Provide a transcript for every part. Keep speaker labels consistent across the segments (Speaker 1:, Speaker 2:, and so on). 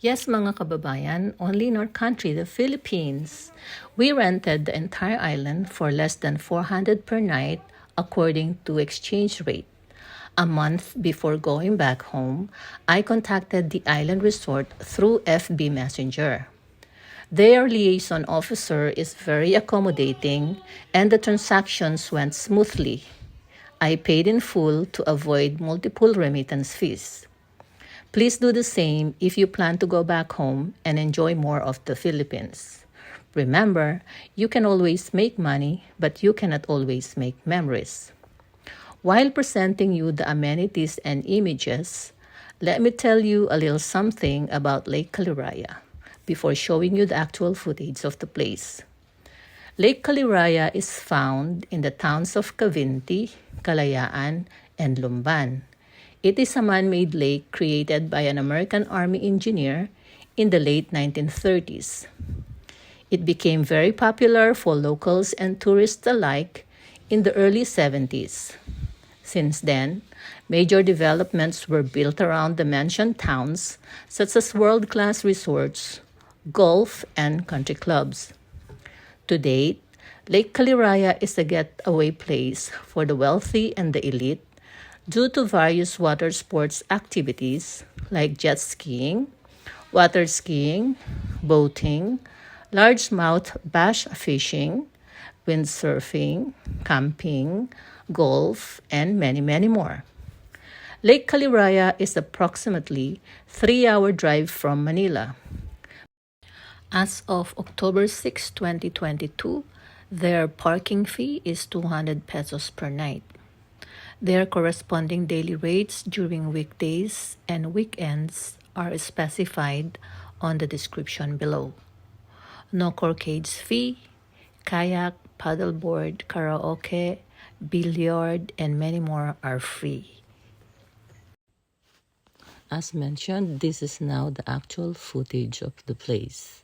Speaker 1: Yes, mga kababayan, only in our country, the Philippines. We rented the entire island for less than 400 per night according to exchange rate. A month before going back home, I contacted the island resort through FB Messenger. Their liaison officer is very accommodating and the transactions went smoothly. I paid in full to avoid multiple remittance fees. Please do the same if you plan to go back home and enjoy more of the Philippines. Remember, you can always make money, but you cannot always make memories. While presenting you the amenities and images, let me tell you a little something about Lake Caliraya before showing you the actual footage of the place. Lake Caliraya is found in the towns of Cavinti, Kalayaan, and Lumban. It is a man-made lake created by an American Army engineer in the late 1930s. It became very popular for locals and tourists alike in the early 70s. Since then, major developments were built around the mentioned towns, such as world-class resorts, golf, and country clubs. To date, Lake Caliraya is a getaway place for the wealthy and the elite due to various water sports activities like jet skiing, water skiing, boating, largemouth bass fishing, windsurfing, camping, golf, and many, many more. Lake Caliraya is approximately 3-hour drive from Manila. As of October 6, 2022, their parking fee is 200 pesos per night. Their corresponding daily rates during weekdays and weekends are specified on the description below. No corkage fee, kayak, paddleboard, karaoke, billiard, and many more are free. As mentioned, this is now the actual footage of the place.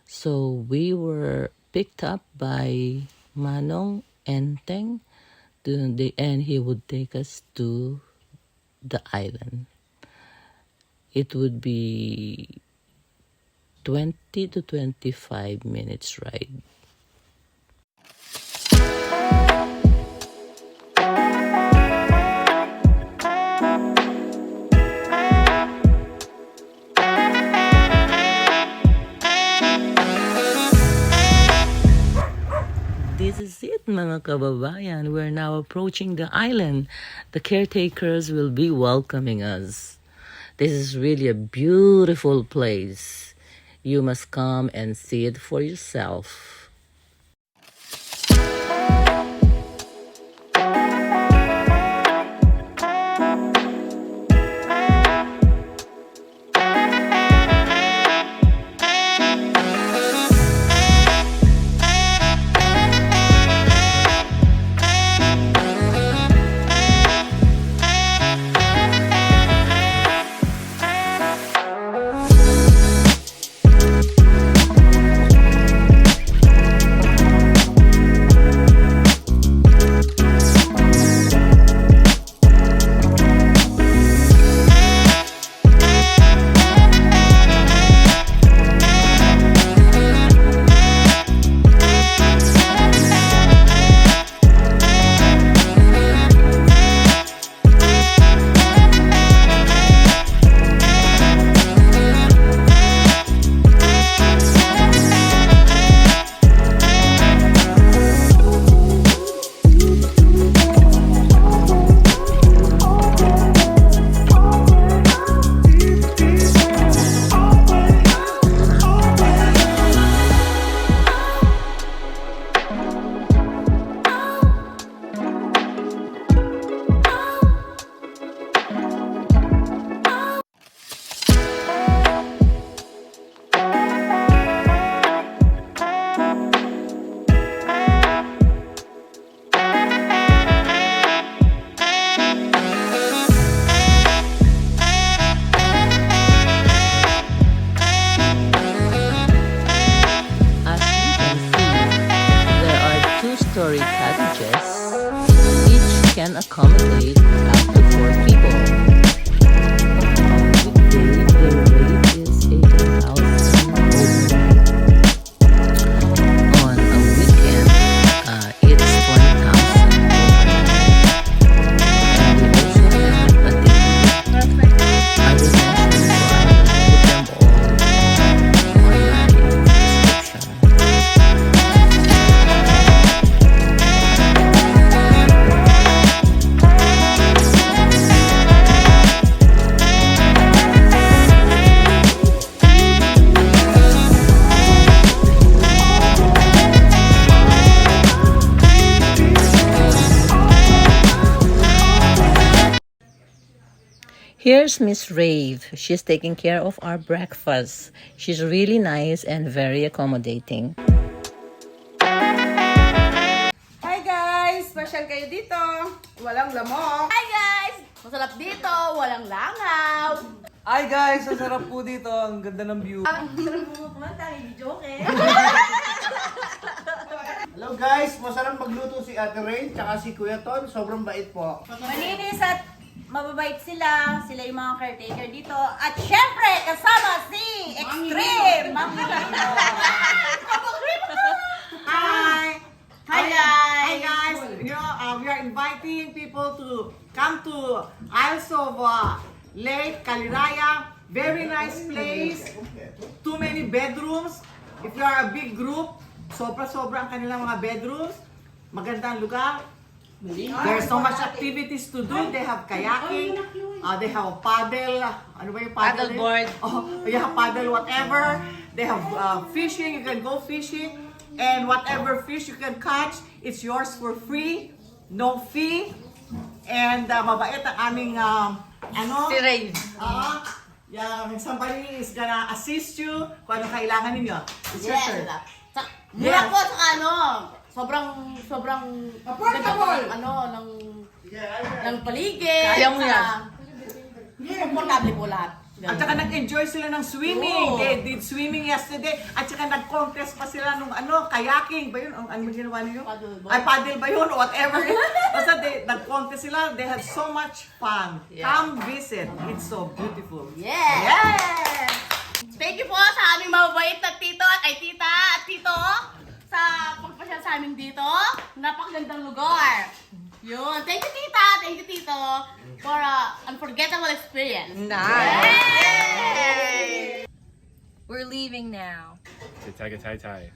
Speaker 1: So we were picked up by Manong and Teng and he would take us to the island. It would be 20 to 25 minutes ride. This is it, mga kababayan. We're now approaching the island. The caretakers will be welcoming us. This is really a beautiful place. You must come and see it for yourself. Here's Miss Rave. She's taking care of our breakfast. She's really nice and very accommodating.
Speaker 2: Hi guys! Special kayo dito. Walang lamok.
Speaker 3: Hi guys! Masarap dito, walang langaw.
Speaker 4: Hi guys! Ang sarap po dito. Ang ganda ng view.
Speaker 3: Ang sarap mo kumanta, hindi joke eh.
Speaker 5: Hello guys, masarap magluto si Ate Rain tsaka si Kuya Ton. Sobrang bait po.
Speaker 3: Malinis at mababait sila. Sila yung mga caretaker dito. At syempre, kasama si Extreme! Mami Lino.
Speaker 2: Hi!
Speaker 3: Hi guys!
Speaker 2: Hi guys! You know, we are inviting people to come to Isles of Lake Caliraya. Very nice place. Too many bedrooms. If you are a big group, sobra-sobra ang kanilang mga bedrooms. Magandang lugar. There's so much activities to do. They have kayaking. They have paddle. Ano ba yung paddle?
Speaker 1: Paddleboard.
Speaker 2: Oh, you have paddle, whatever. They have fishing. You can go fishing. And whatever fish you can catch, it's yours for free. No fee. And mabait ang aming ano?
Speaker 1: Si Rave.
Speaker 2: Yeah, somebody is gonna assist you kung ano kailangan ninyo. It's your
Speaker 3: Yes!
Speaker 2: turn.
Speaker 3: Mura
Speaker 2: Yes.
Speaker 3: po sa ano, sobrang
Speaker 2: Affordable.
Speaker 3: ganda ano, ng paligid.
Speaker 1: Kaya mo yan.
Speaker 3: Komportable po lahat.
Speaker 2: At saka nag-enjoy sila ng swimming.
Speaker 3: Oo.
Speaker 2: They did swimming yesterday. At saka nag-contest pa sila nung ano, kayaking ba yun? Ano ginawa niyo?
Speaker 3: Paddleboard.
Speaker 2: Ay, paddle ba yun? Whatever. Basta nag-contest sila. They had so much fun.
Speaker 1: Yeah.
Speaker 2: Come visit. It's so beautiful.
Speaker 3: Yeah!
Speaker 2: Yes!
Speaker 3: Thank you po sa aming mababait na tito at ay tita at tito sa pagpasyal sa amin dito. Napakagandang lugar. Yun. Thank you tita, thank you tito for unforgettable experience.
Speaker 1: Nice. We're leaving now.
Speaker 6: 猜个猜猜。